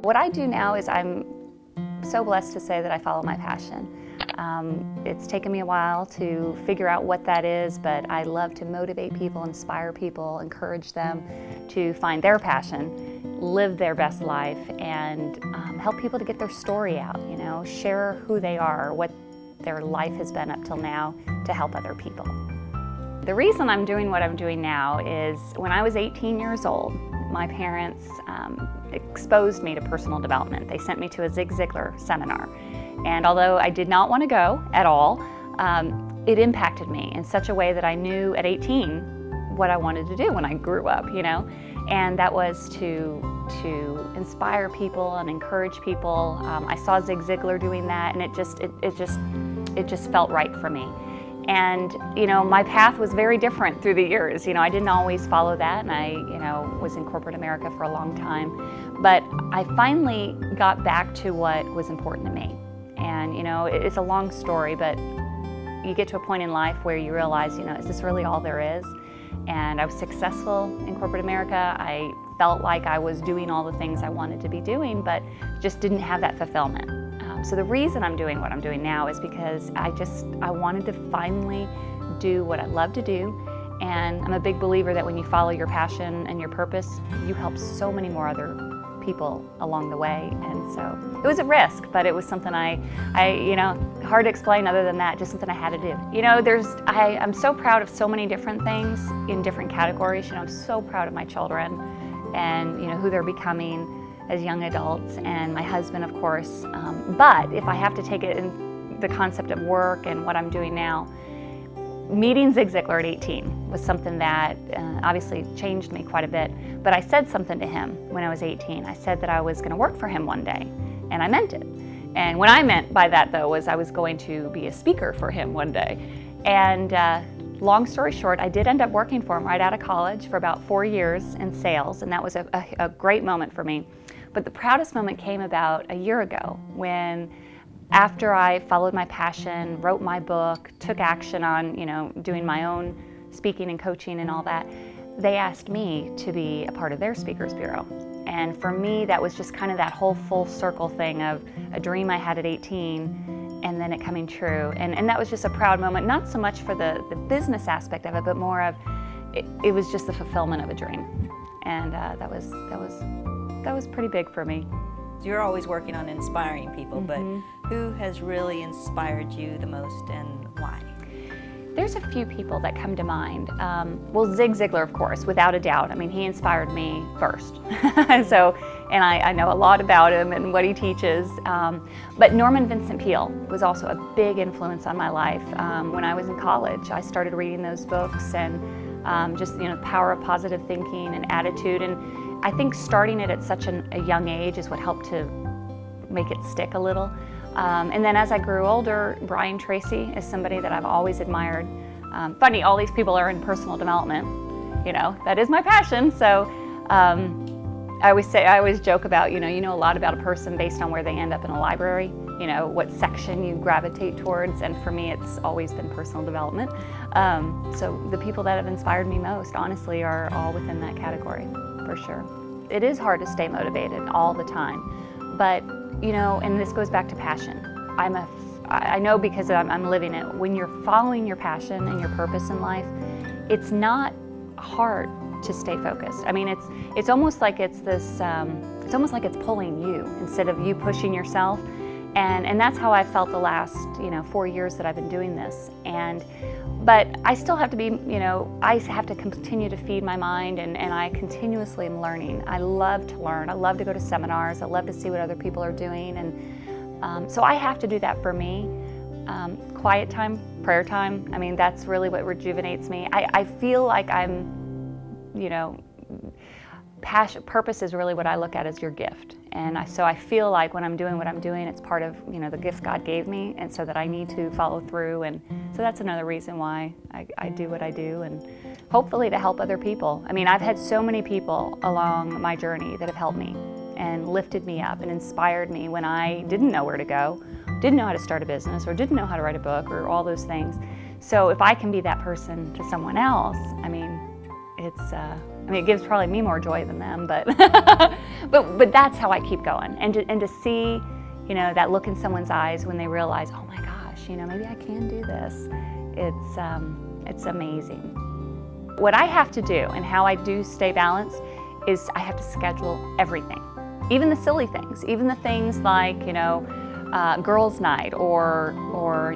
What I do now is I'm so blessed to say that I follow my passion. It's taken me a while to figure out what that is, but I love to motivate people, inspire people, encourage them to find their passion, live their best life, and help people to get their story out, you know, share who they are, what their life has been up till now to help other people. The reason I'm doing what I'm doing now is when I was 18 years old, my parents exposed me to personal development. They sent me to a Zig Ziglar seminar. And although I did not want to go at all, it impacted me in such a way that I knew at 18 what I wanted to do when I grew up, you know? And that was to inspire people and encourage people. I saw Zig Ziglar doing that, and it just felt right for me. And, you know, my path was very different through the years. You know, I didn't always follow that, and I, you know, was in corporate America for a long time. But I finally got back to what was important to me. And, you know, it's a long story, but you get to a point in life where you realize, you know, is this really all there is? And I was successful in corporate America. I felt like I was doing all the things I wanted to be doing, but just didn't have that fulfillment. So the reason I'm doing what I'm doing now is because I wanted to finally do what I love to do. And I'm a big believer that when you follow your passion and your purpose, you help so many more other people along the way. And so it was a risk, but it was something I you know, hard to explain other than that, just something I had to do. You know, I'm so proud of so many different things in different categories. You know, I'm so proud of my children and, you know, who they're becoming as young adults, and my husband, of course. But if I have to take it in the concept of work and what I'm doing now, meeting Zig Ziglar at 18 was something that obviously changed me quite a bit. But I said something to him when I was 18. I said that I was going to work for him one day, and I meant it. And what I meant by that, though, was I was going to be a speaker for him one day. And long story short, I did end up working for him right out of college for about 4 years in sales, and that was a great moment for me. But the proudest moment came about a year ago when, after I followed my passion, wrote my book, took action on, you know, doing my own speaking and coaching and all that, they asked me to be a part of their Speakers Bureau. And for me, that was just kind of that whole full circle thing of a dream I had at 18 and then it coming true. And that was just a proud moment, not so much for the business aspect of it, but more of, it was just the fulfillment of a dream. And that was pretty big for me. You're always working on inspiring people, but who has really inspired you the most and why? There's a few people that come to mind. Well, Zig Ziglar, of course, without a doubt. I mean, he inspired me first. And I know a lot about him and what he teaches. But Norman Vincent Peale was also a big influence on my life. When I was in college, I started reading those books and just, you know, the power of positive thinking and attitude. And I think starting it at such a young age is what helped to make it stick a little. And then as I grew older, Brian Tracy is somebody that I've always admired. Funny, all these people are in personal development. You know, that is my passion. So I always joke about, you know a lot about a person based on where they end up in a library, you know, what section you gravitate towards. And for me, it's always been personal development. So the people that have inspired me most, honestly, are all within that category, for sure. It is hard to stay motivated all the time, but, you know, and this goes back to passion. I know because I'm living it. When you're following your passion and your purpose in life, it's not hard to stay focused. I mean, it's almost like it's this, it's almost like it's pulling you instead of you pushing yourself. And that's how I felt the last, 4 years that I've been doing this. But I still have to be, I have to continue to feed my mind, and I continuously am learning. I love to learn. I love to go to seminars. I love to see what other people are doing. And so I have to do that for me. Quiet time, prayer time, I mean, that's really what rejuvenates me. I feel like I'm, purpose is really what I look at as your gift. And so I feel like when I'm doing what I'm doing, it's part of, the gift God gave me, and so that I need to follow through. And so that's another reason why I do what I do, and hopefully to help other people. I mean, I've had so many people along my journey that have helped me and lifted me up and inspired me when I didn't know where to go, didn't know how to start a business, or didn't know how to write a book, or all those things. So if I can be that person to someone else, I mean, it's I mean, it gives probably me more joy than them, but but that's how I keep going. And to see, you know, that look in someone's eyes when they realize, oh my gosh, you know, maybe I can do this. It's amazing. What I have to do and how I do stay balanced is I have to schedule everything, even the silly things, even the things like, you know, girls' night or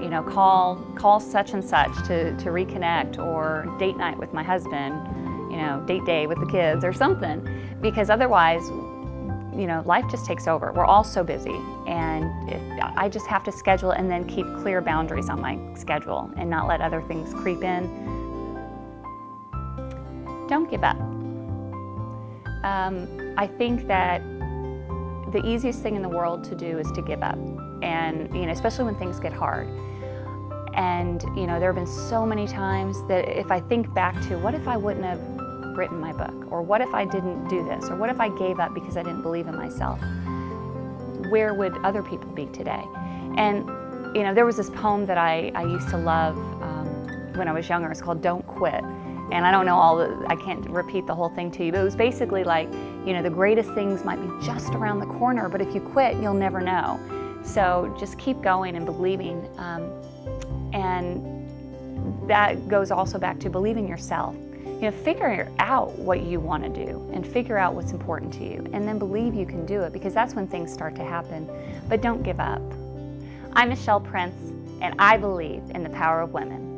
you know, call such and such to reconnect, or date night with my husband, you know, date day with the kids or something, because otherwise, you know, life just takes over. We're all so busy, and I just have to schedule and then keep clear boundaries on my schedule and not let other things creep in. Don't give up. I think that the easiest thing in the world to do is to give up, and you know, especially when things get hard. And you know, there have been so many times that if I think back to what if I wouldn't have written my book, or what if I didn't do this, or what if I gave up because I didn't believe in myself, where would other people be today? And you know, there was this poem that I used to love when I was younger. It's called Don't Quit. And I don't know I can't repeat the whole thing to you, but it was basically like, you know, the greatest things might be just around the corner, but if you quit, you'll never know. So just keep going and believing. And that goes also back to believing yourself. You know, figure out what you want to do and figure out what's important to you, and then believe you can do it, because that's when things start to happen. But don't give up. I'm Michelle Prince, and I believe in the power of women.